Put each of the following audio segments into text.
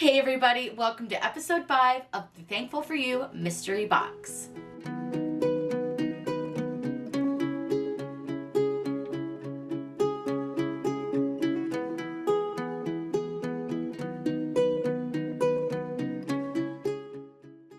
Hey everybody, welcome to episode 5 of the Thankful For You Mystery Box.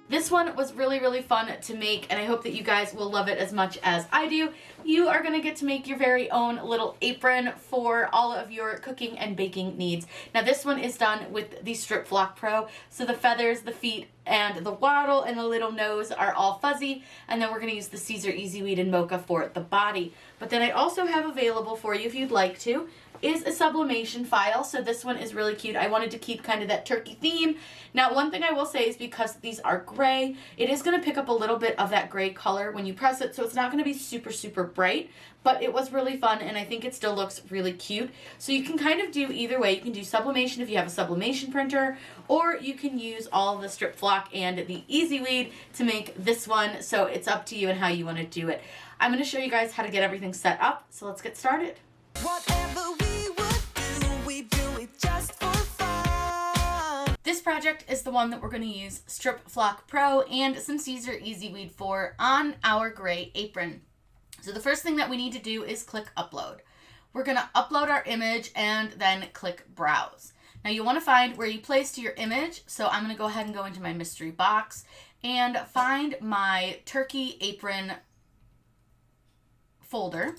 This one was really fun to make, and I hope that you guys will love it as much as I do. You are going to get to make your very own little apron for all of your cooking and baking needs. Now this one is done with the Strip Flock Pro, so the feathers, the feet, and the wattle and the little nose are all fuzzy, and then we're going to use the Siser Easy Weed and Mocha for the body. But then I also have available for you, if you'd like to, is a sublimation file. So this one is really cute. I wanted to keep kind of that turkey theme. Now one thing I will say is because these are gray, it is going to pick up a little bit of that gray color when you press it, so it's not going to be super bright, but it was really fun and I think it still looks really cute. So you can kind of do either way. You can do sublimation if you have a sublimation printer, or you can use all of the Strip Flock and the Easy Weed to make this one. So it's up to you and how you want to do it. I'm going to show you guys how to get everything set up, so let's get started. Whatever we would do, we do it just for fun. This project is the one that we're going to use Strip Flock Pro and some Siser Easy Weed for on our gray apron. So the first thing that we need to do is click upload. We're going to upload our image and then click browse. Now you want to find where you placed your image, so I'm going to go ahead and go into my mystery box and find my turkey apron folder.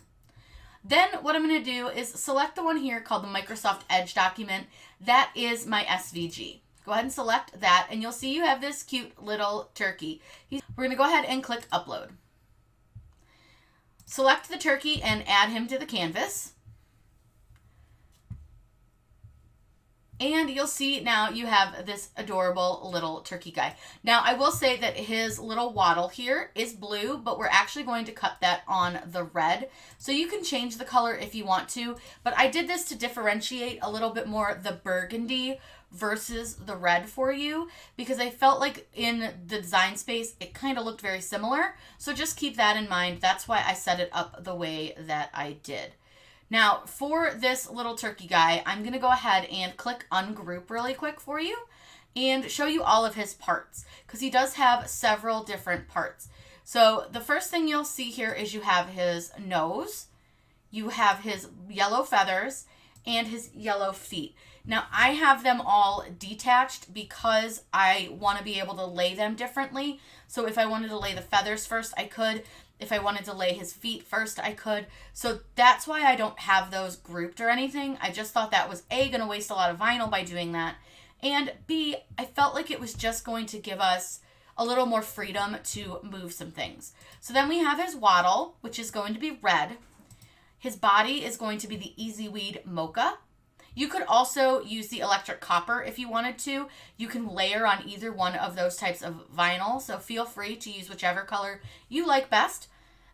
Then what I'm going to do is select the one here called the Microsoft Edge document. That is my SVG. Go ahead and select that, and you'll see you have this cute little turkey. We're going to go ahead and click upload. Select the turkey and add him to the canvas. And you'll see now you have this adorable little turkey guy. Now I will say that his little wattle here is blue, but we're actually going to cut that on the red. So you can change the color if you want to, but I did this to differentiate a little bit more the burgundy versus the red for you, because I felt like in the design space it kind of looked very similar. So just keep that in mind. That's why I set it up the way that I did. Now, for this little turkey guy, I'm going to go ahead and click ungroup really quick for you and show you all of his parts, because he does have several different parts. So the first thing you'll see here is you have his nose, you have his yellow feathers, and his yellow feet. Now, I have them all detached because I want to be able to lay them differently. So if I wanted to lay the feathers first, I could. If I wanted to lay his feet first, I could. So that's why I don't have those grouped or anything. I just thought that was A, going to waste a lot of vinyl by doing that, and B, I felt like it was just going to give us a little more freedom to move some things. So then we have his wattle, which is going to be red. His body is going to be the Easy Weed Mocha. You could also use the electric copper if you wanted to. You can layer on either one of those types of vinyl, so feel free to use whichever color you like best.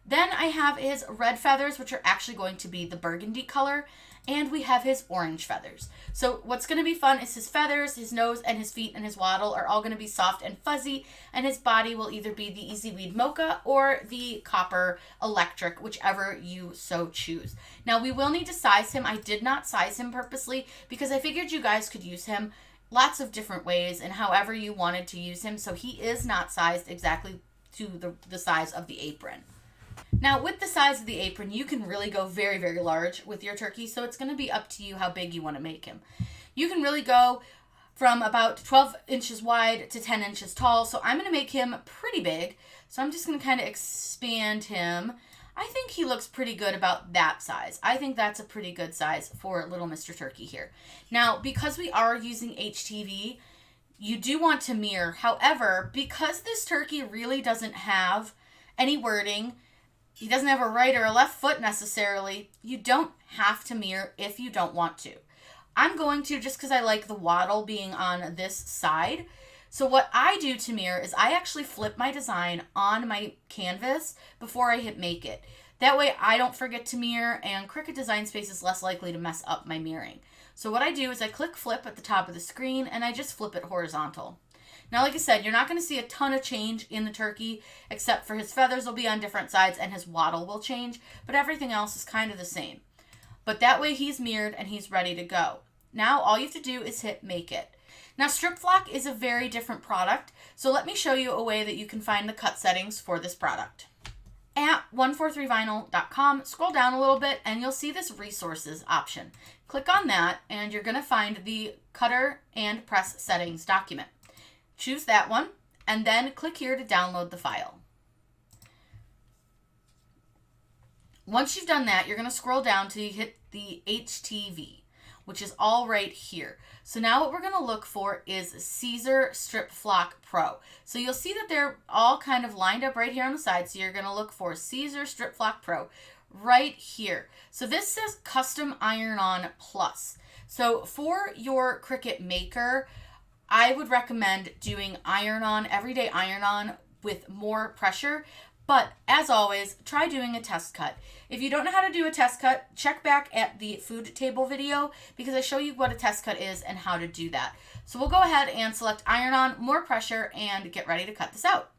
Then I have his red feathers, which are actually going to be the burgundy color, and we have his orange feathers. So what's going to be fun is his feathers, his nose, and his feet and his wattle are all going to be soft and fuzzy, and his body will either be the Easy Weed Mocha or the copper electric, whichever you so choose. Now we will need to size him. I did not size him purposely because I figured you guys could use him lots of different ways and however you wanted to use him. So he is not sized exactly to the size of the apron. Now, with the size of the apron, you can really go very large with your turkey, so it's going to be up to you how big you want to make him. You can really go from about 12 inches wide to 10 inches tall, so I'm going to make him pretty big. So I'm just going to kind of expand him. I think he looks pretty good about that size. I think that's a pretty good size for little Mr. Turkey here. Now, because we are using HTV, you do want to mirror. However, because this turkey really doesn't have any wording, he doesn't have a right or a left foot necessarily, you don't have to mirror if you don't want to. I'm going to, just because I like the wattle being on this side. So what I do to mirror is I actually flip my design on my canvas before I hit make it. That way I don't forget to mirror, and Cricut Design Space is less likely to mess up my mirroring. So what I do is I click flip at the top of the screen and I just flip it horizontal. Now, like I said, you're not going to see a ton of change in the turkey, except for his feathers will be on different sides and his wattle will change, but everything else is kind of the same. But that way he's mirrored and he's ready to go. Now all you have to do is hit make it. Now, Strip Flock is a very different product, so let me show you a way that you can find the cut settings for this product. At 143vinyl.com, scroll down a little bit and you'll see this resources option. Click on that and you're going to find the cutter and press settings document. Choose that one and then click here to download the file. Once you've done that, you're going to scroll down till you hit the HTV, which is all right here. So now what we're going to look for is Siser Strip Flock Pro. So you'll see that they're all kind of lined up right here on the side. So you're going to look for Siser Strip Flock Pro right here. So this says Custom Iron-On Plus. So for your Cricut Maker, I would recommend doing iron-on, everyday iron-on with more pressure. But as always, try doing a test cut. If you don't know how to do a test cut, check back at the food table video because I show you what a test cut is and how to do that. So we'll go ahead and select iron on, more pressure, and get ready to cut this out.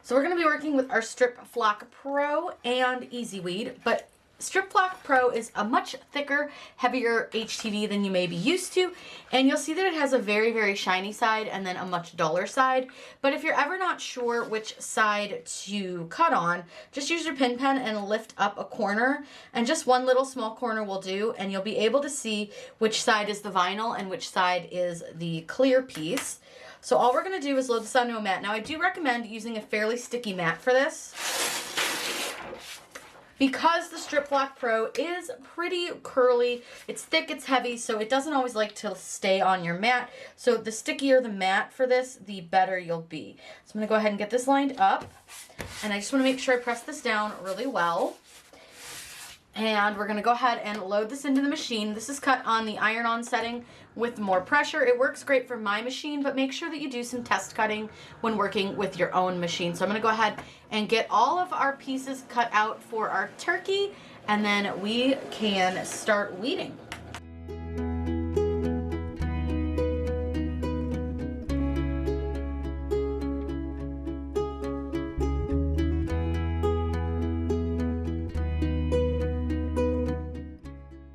So we're going to be working with our Strip Flock Pro and Easy Weed, but Strip Flock Pro is a much thicker, heavier HTV than you may be used to, and you'll see that it has a very, very shiny side and then a much duller side. But if you're ever not sure which side to cut on, just use your pin pen and lift up a corner, and just one little small corner will do, and you'll be able to see which side is the vinyl and which side is the clear piece. So all we're going to do is load this onto a mat. Now I do recommend using a fairly sticky mat for this, because the Strip Flock Pro is pretty curly. It's thick, it's heavy, so it doesn't always like to stay on your mat. So the stickier the mat for this, the better you'll be. So I'm going to go ahead and get this lined up. And I just want to make sure I press this down really well. And we're going to go ahead and load this into the machine. This is cut on the iron-on setting with more pressure. It works great for my machine, but make sure that you do some test cutting when working with your own machine. So I'm going to go ahead and get all of our pieces cut out for our turkey, and then we can start weeding.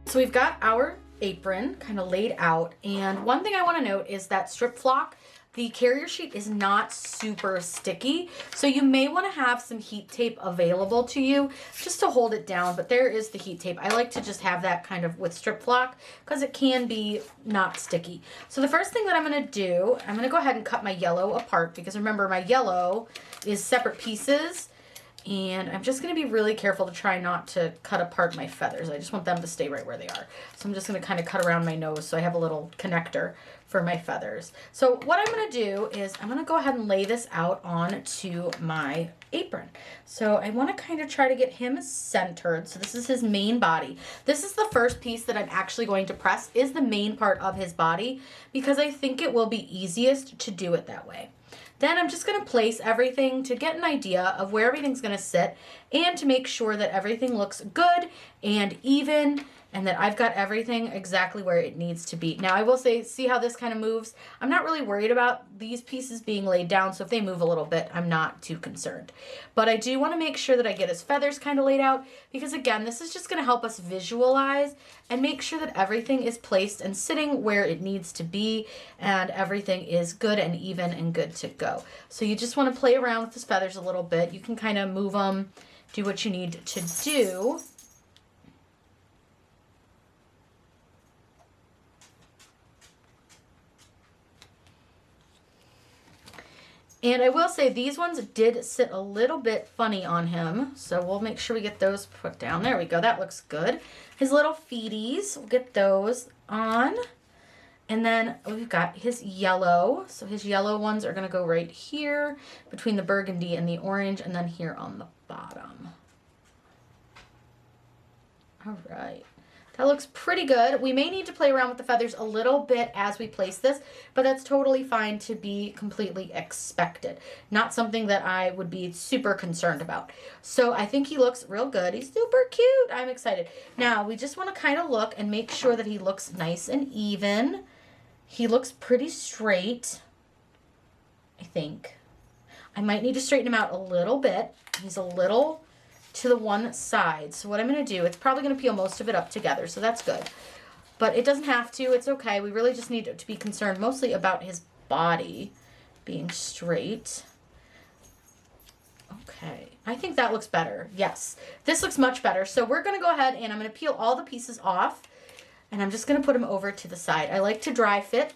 So we've got our apron kind of laid out, and one thing I want to note is that Strip Flock, the carrier sheet is not super sticky, so you may want to have some heat tape available to you just to hold it down, but there is the heat tape. I like to just have that kind of with Strip Flock because it can be not sticky. So the first thing that I'm going to do, I'm going to go ahead and cut my yellow apart, because remember my yellow is separate pieces. And I'm just going to be really careful to try not to cut apart my feathers. I just want them to stay right where they are. So I'm just going to kind of cut around my nose so I have a little connector for my feathers. So what I'm going to do is I'm going to go ahead and lay this out onto my apron. So I want to kind of try to get him centered. So this is his main body. This is the first piece that I'm actually going to press, is the main part of his body, because I think it will be easiest to do it that way. Then I'm just going to place everything to get an idea of where everything's going to sit, and to make sure that everything looks good and even, and that I've got everything exactly where it needs to be. Now I will say, see how this kind of moves? I'm not really worried about these pieces being laid down, so if they move a little bit, I'm not too concerned. But I do want to make sure that I get his feathers kind of laid out, because again, this is just going to help us visualize and make sure that everything is placed and sitting where it needs to be, and everything is good and even and good to go. So you just want to play around with his feathers a little bit. You can kind of move them, do what you need to do. And I will say these ones did sit a little bit funny on him, so we'll make sure we get those put down. There we go, that looks good. His little feeties, we'll get those on. And then we've got his yellow. So his yellow ones are gonna go right here between the burgundy and the orange, and then here on the bottom. All right. That looks pretty good. We may need to play around with the feathers a little bit as we place this, but that's totally fine to be completely expected. Not something that I would be super concerned about. So I think he looks real good. He's super cute. I'm excited. Now we just want to kind of look and make sure that he looks nice and even. He looks pretty straight, I think. I might need to straighten him out a little bit. He's a little to the one side. So what I'm going to do, it's probably going to peel most of it up together, so that's good. but it doesn't have to. It's okay. We really just need to be concerned mostly about his body being straight. Okay, I think that looks better. Yes, this looks much better. So we're going to go ahead and I'm going to peel all the pieces off, and I'm just going to put them over to the side. I like to dry fit.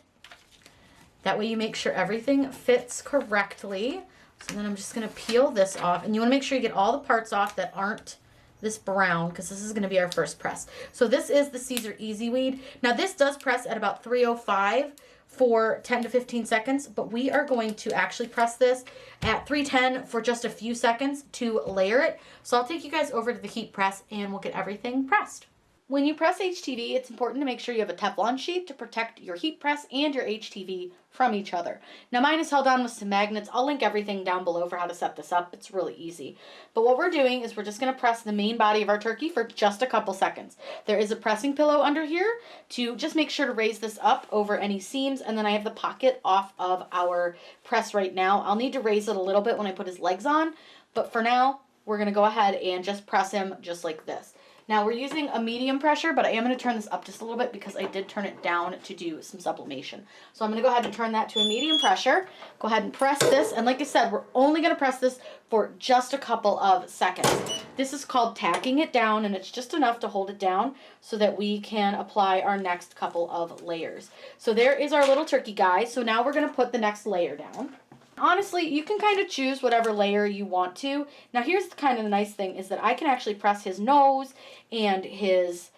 That way you make sure everything fits correctly. So then I'm just going to peel this off, and you want to make sure you get all the parts off that aren't this brown, because this is going to be our first press. So this is the Siser Easy Weed. Now this does press at about 305 for 10 to 15 seconds, but we are going to actually press this at 310 for just a few seconds to layer it. So I'll take you guys over to the heat press and we'll get everything pressed. When you press HTV, it's important to make sure you have a Teflon sheet to protect your heat press and your HTV from each other. Now mine is held on with some magnets. I'll link everything down below for how to set this up. It's really easy. But what we're doing is we're just going to press the main body of our turkey for just a couple seconds. There is a pressing pillow under here to just make sure to raise this up over any seams, and then I have the pocket off of our press right now. I'll need to raise it a little bit when I put his legs on, but for now we're going to go ahead and just press him just like this. Now we're using a medium pressure, but I am going to turn this up just a little bit because I did turn it down to do some sublimation. So I'm going to go ahead and turn that to a medium pressure. Go ahead and press this. And like I said, we're only going to press this for just a couple of seconds. This is called tacking it down, and it's just enough to hold it down so that we can apply our next couple of layers. So there is our little turkey guy. So now we're going to put the next layer down. Honestly, you can kind of choose whatever layer you want to. Now here's kind of the nice thing is that I can actually press his nose and his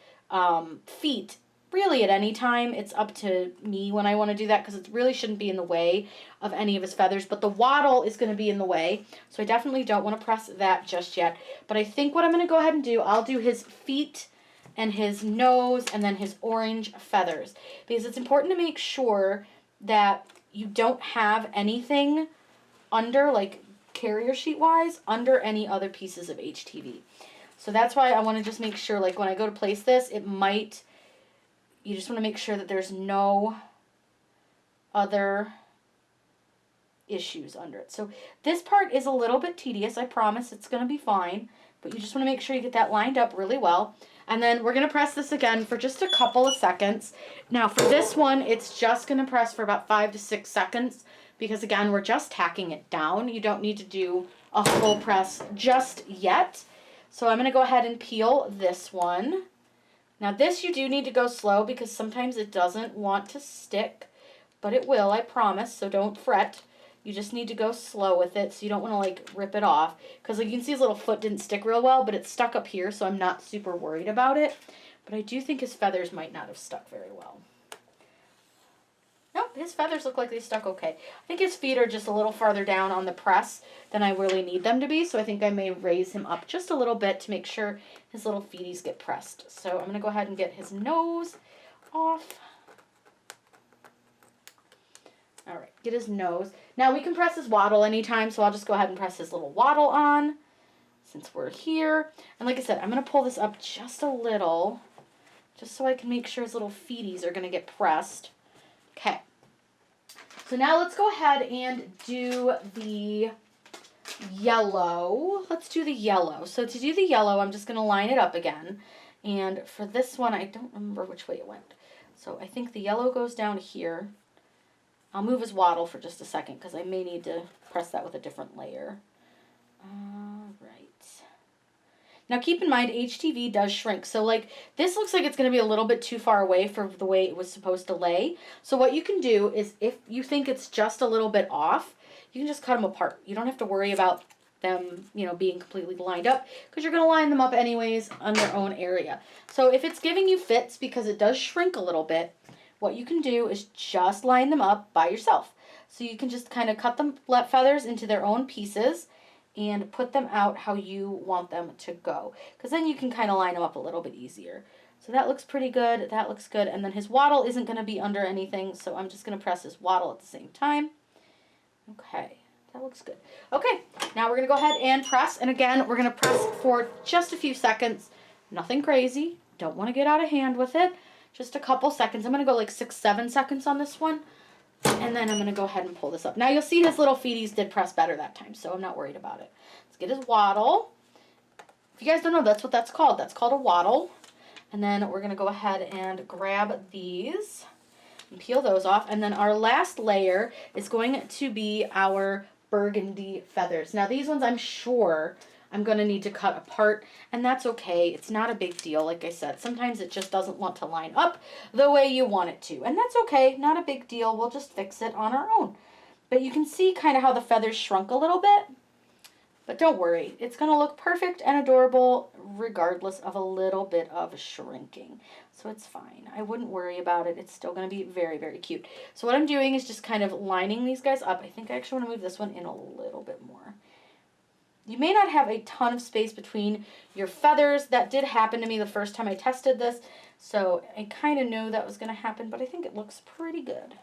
feet really at any time. It's up to me when I want to do that because it really shouldn't be in the way of any of his feathers. But the waddle is going to be in the way, so I definitely don't want to press that just yet. But I think what I'm going to go ahead and do, I'll do his feet and his nose and then his orange feathers. Because it's important to make sure that you don't have anything under, like carrier sheet wise, under any other pieces of HTV. So that's why I want to just make sure, like when I go to place this, you just want to make sure that there's no other issues under it. So this part is a little bit tedious, I promise it's going to be fine, but you just want to make sure you get that lined up really well. And then we're going to press this again for just a couple of seconds. Now for this one, it's just going to press for about 5 to 6 seconds because again, we're just tacking it down. You don't need to do a full press just yet. So I'm going to go ahead and peel this one. Now this you do need to go slow because sometimes it doesn't want to stick, but it will, I promise, so don't fret. You just need to go slow with it, so you don't want to like rip it off. Because like you can see his little foot didn't stick real well, but it's stuck up here, so I'm not super worried about it. But I do think his feathers might not have stuck very well. Nope, his feathers look like they stuck okay. I think his feet are just a little farther down on the press than I really need them to be, so I think I may raise him up just a little bit to make sure his little feeties get pressed. So I'm going to go ahead and get his nose off. All right, get his nose. Now we can press his waddle anytime, so I'll just go ahead and press his little waddle on since we're here. And like I said, I'm going to pull this up just a little, just so I can make sure his little feeties are going to get pressed. Okay. So now let's go ahead and do the yellow. Let's do the yellow. So to do the yellow, I'm just going to line it up again. And for this one, I don't remember which way it went. So I think the yellow goes down here. I'll move his waddle for just a second because I may need to press that with a different layer. All right. Now keep in mind HTV does shrink. So like this looks like it's going to be a little bit too far away from the way it was supposed to lay. So what you can do is if you think it's just a little bit off, you can just cut them apart. You don't have to worry about them, you know, being completely lined up because you're going to line them up anyways on their own area. So if it's giving you fits because it does shrink a little bit, what you can do is just line them up by yourself. So you can just kind of cut the feathers into their own pieces and put them out how you want them to go. Because then you can kind of line them up a little bit easier. So that looks pretty good. That looks good. And then his waddle isn't going to be under anything, so I'm just going to press his waddle at the same time. Okay, that looks good. Okay, now we're going to go ahead and press. And again, we're going to press for just a few seconds. Nothing crazy. Don't want to get out of hand with it. Just a couple seconds. I'm going to go like 6-7 seconds on this one. And then I'm going to go ahead and pull this up. Now you'll see his little feeties did press better that time, so I'm not worried about it. Let's get his waddle. If you guys don't know, that's what that's called. That's called a waddle. And then we're gonna go ahead and grab these and peel those off. And then our last layer is going to be our burgundy feathers. Now these ones I'm sure I'm going to need to cut apart, and that's okay. It's not a big deal. Like I said, sometimes it just doesn't want to line up the way you want it to, and that's okay. Not a big deal. We'll just fix it on our own. But you can see kind of how the feathers shrunk a little bit. But don't worry, it's going to look perfect and adorable regardless of a little bit of shrinking. So it's fine. I wouldn't worry about it. It's still going to be very, very cute. So what I'm doing is just kind of lining these guys up. I think I actually want to move this one in a little bit more. You may not have a ton of space between your feathers. That did happen to me the first time I tested this. So I kind of knew that was going to happen, but I think it looks pretty good.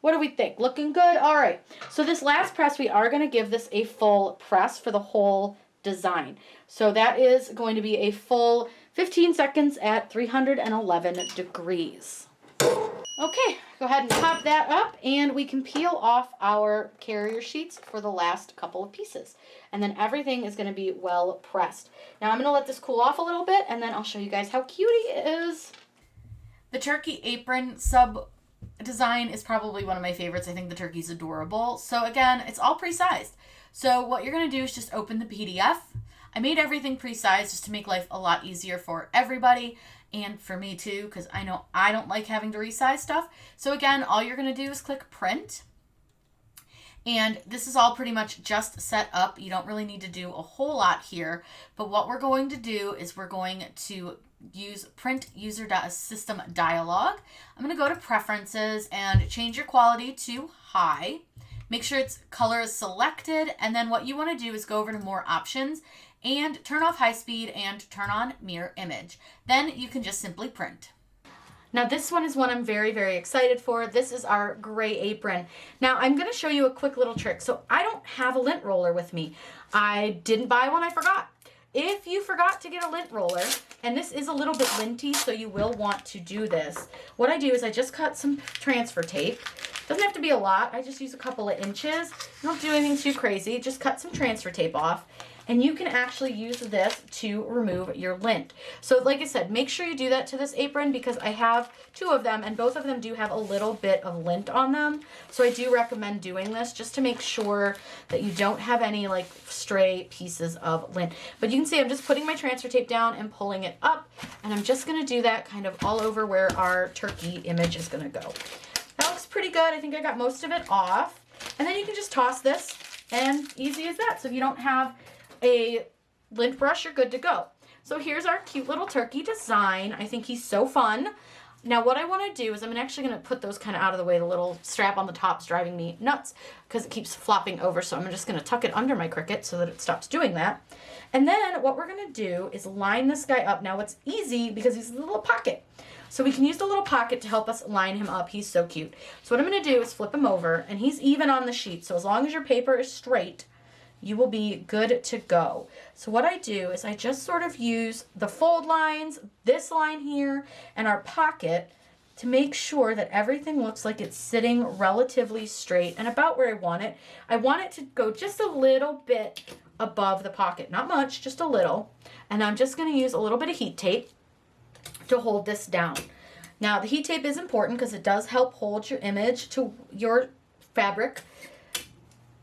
What do we think? Looking good? All right. So this last press, we are going to give this a full press for the whole design. So that is going to be a full 15 seconds at 311 degrees. Okay, go ahead and pop that up, and we can peel off our carrier sheets for the last couple of pieces. And then everything is going to be well pressed. Now I'm going to let this cool off a little bit, and then I'll show you guys how cute it is. The turkey apron sub design is probably one of my favorites. I think the turkey's adorable. So again, it's all pre-sized. So what you're going to do is just open the PDF. I made everything pre-sized just to make life a lot easier for everybody and for me too, because I know I don't like having to resize stuff. So again, all you're going to do is click print. And this is all pretty much just set up. You don't really need to do a whole lot here. But what we're going to do is we're going to use print user system dialog. I'm going to go to preferences and change your quality to high. Make sure its color is selected. And then what you want to do is go over to more options and turn off high speed and turn on mirror image. Then you can just simply print. Now this one is one I'm very, very excited for. This is our gray apron. Now I'm going to show you a quick little trick. So I don't have a lint roller with me. I didn't buy one, I forgot. If you forgot to get a lint roller, and this is a little bit linty, so you will want to do this, what I do is I just cut some transfer tape. Doesn't have to be a lot. I just use a couple of inches. You don't do anything too crazy. Just cut some transfer tape off. And you can actually use this to remove your lint. So like I said, make sure you do that to this apron because I have two of them and both of them do have a little bit of lint on them. So I do recommend doing this just to make sure that you don't have any like stray pieces of lint. But you can see I'm just putting my transfer tape down and pulling it up, and I'm just gonna do that kind of all over where our turkey image is gonna go. That looks pretty good. I think I got most of it off. And then you can just toss this, and easy as that. So if you don't have a lint brush, you're good to go. So here's our cute little turkey design. I think he's so fun. Now what I want to do is I'm actually going to put those kind of out of the way. The little strap on the top is driving me nuts because it keeps flopping over. So I'm just going to tuck it under my Cricut so that it stops doing that. And then what we're going to do is line this guy up. Now it's easy because he's a little pocket. So we can use the little pocket to help us line him up. He's so cute. So what I'm going to do is flip him over, and he's even on the sheet. So as long as your paper is straight, you will be good to go. So what I do is I just sort of use the fold lines, this line here, and our pocket to make sure that everything looks like it's sitting relatively straight and about where I want it. I want it to go just a little bit above the pocket. Not much, just a little. And I'm just going to use a little bit of heat tape to hold this down. Now the heat tape is important because it does help hold your image to your fabric.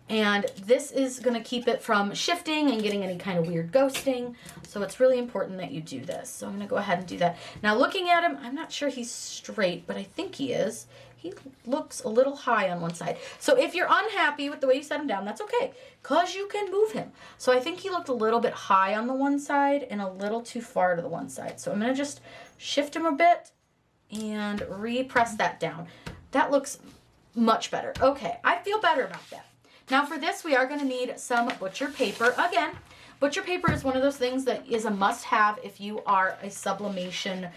And this is going to keep it from shifting and getting any kind of weird ghosting. So it's really important that you do this. So I'm going to go ahead and do that. Now looking at him, I'm not sure he's straight, but I think he is. He looks a little high on one side. So if you're unhappy with the way you set him down, that's okay, because you can move him. So I think he looked a little bit high on the one side and a little too far to the one side. So I'm going to just shift him a bit and repress that down. That looks much better. Okay, I feel better about that. Now for this, we are going to need some butcher paper. Again, butcher paper is one of those things that is a must-have if you are a sublimation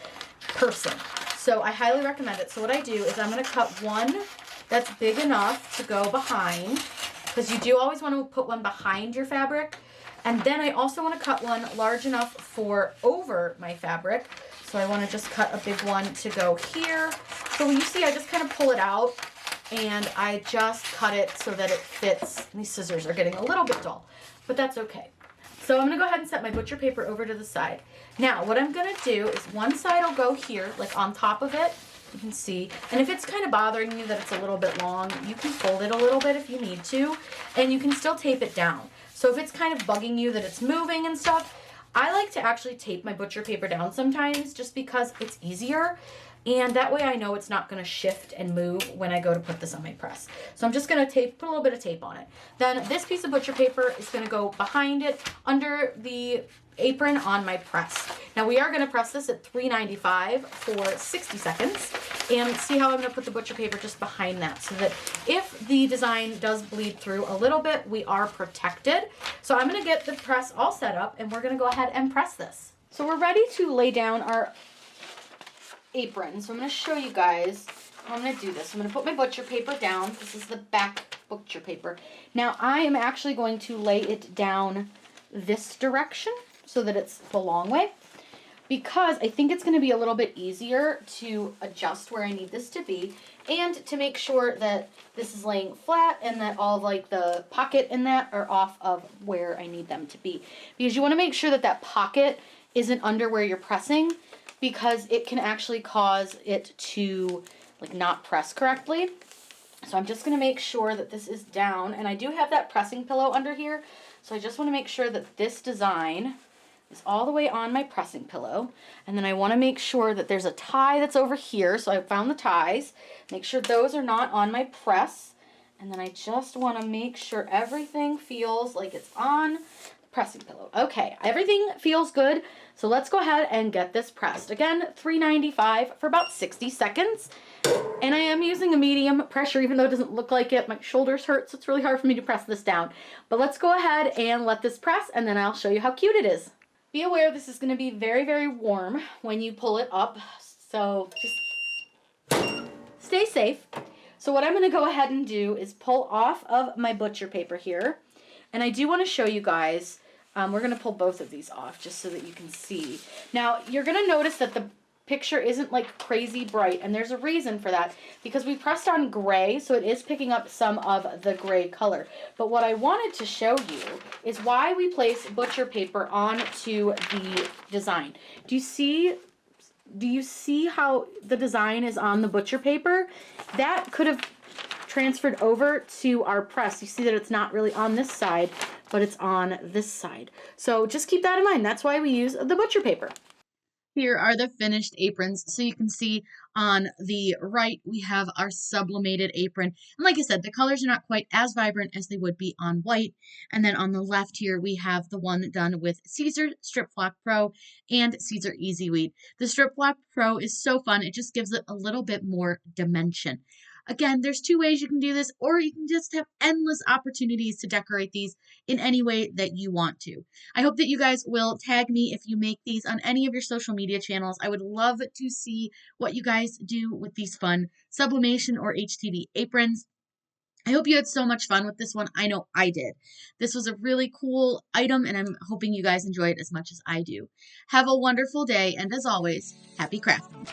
person. So I highly recommend it. So what I do is I'm going to cut one that's big enough to go behind, because you do always want to put one behind your fabric. And then I also want to cut one large enough for over my fabric. So I want to just cut a big one to go here. So when you see, I just kind of pull it out and I just cut it so that it fits. These scissors are getting a little bit dull, but that's okay. So I'm gonna go ahead and set my butcher paper over to the side. Now, what I'm gonna do is one side will go here, like on top of it, you can see. And if it's kind of bothering you that it's a little bit long, you can fold it a little bit if you need to, and you can still tape it down. So if it's kind of bugging you that it's moving and stuff, I like to actually tape my butcher paper down sometimes just because it's easier. And that way I know it's not gonna shift and move when I go to put this on my press. So I'm just gonna put a little bit of tape on it. Then this piece of butcher paper is gonna go behind it under the apron on my press. Now we are gonna press this at 395 for 60 seconds. And see how I'm gonna put the butcher paper just behind that so that if the design does bleed through a little bit, we are protected. So I'm gonna get the press all set up and we're gonna go ahead and press this. So we're ready to lay down our apron. So I'm going to show you guys how I'm going to do this. I'm going to put my butcher paper down. This is the back butcher paper. Now I am actually going to lay it down this direction so that it's the long way, because I think it's going to be a little bit easier to adjust where I need this to be and to make sure that this is laying flat and that all of like the pocket and that are off of where I need them to be, because you want to make sure that that pocket isn't under where you're pressing, because it can actually cause it to like not press correctly. So I'm just going to make sure that this is down, and I do have that pressing pillow under here, so I just want to make sure that this design is all the way on my pressing pillow. And then I want to make sure that there's a tie that's over here, so I found the ties, make sure those are not on my press, and then I just want to make sure everything feels like it's on the pressing pillow. Okay, everything feels good. So let's go ahead and get this pressed. Again, 395 for about 60 seconds. And I am using a medium pressure, even though it doesn't look like it. My shoulders hurt, so it's really hard for me to press this down. But let's go ahead and let this press, and then I'll show you how cute it is. Be aware this is going to be very, very warm when you pull it up. So just stay safe. So what I'm going to go ahead and do is pull off of my butcher paper here. And I do want to show you guys. We're going to pull both of these off just so that you can see. Now, you're going to notice that the picture isn't like crazy bright, and there's a reason for that, because we pressed on gray, so it is picking up some of the gray color. But what I wanted to show you is why we place butcher paper onto the design. Do you see how the design is on the butcher paper? That could have transferred over to our press. You see that it's not really on this side, but it's on this side. So just keep that in mind. That's why we use the butcher paper. Here are the finished aprons. So you can see on the right, we have our sublimated apron. And like I said, the colors are not quite as vibrant as they would be on white. And then on the left here, we have the one done with Siser Strip Flock Pro and Siser Easy Weed. The Strip Flock Pro is so fun. It just gives it a little bit more dimension. Again, there's two ways you can do this, or you can just have endless opportunities to decorate these in any way that you want to. I hope that you guys will tag me if you make these on any of your social media channels. I would love to see what you guys do with these fun sublimation or HTV aprons. I hope you had so much fun with this one. I know I did. This was a really cool item, and I'm hoping you guys enjoy it as much as I do. Have a wonderful day, and as always, happy crafting.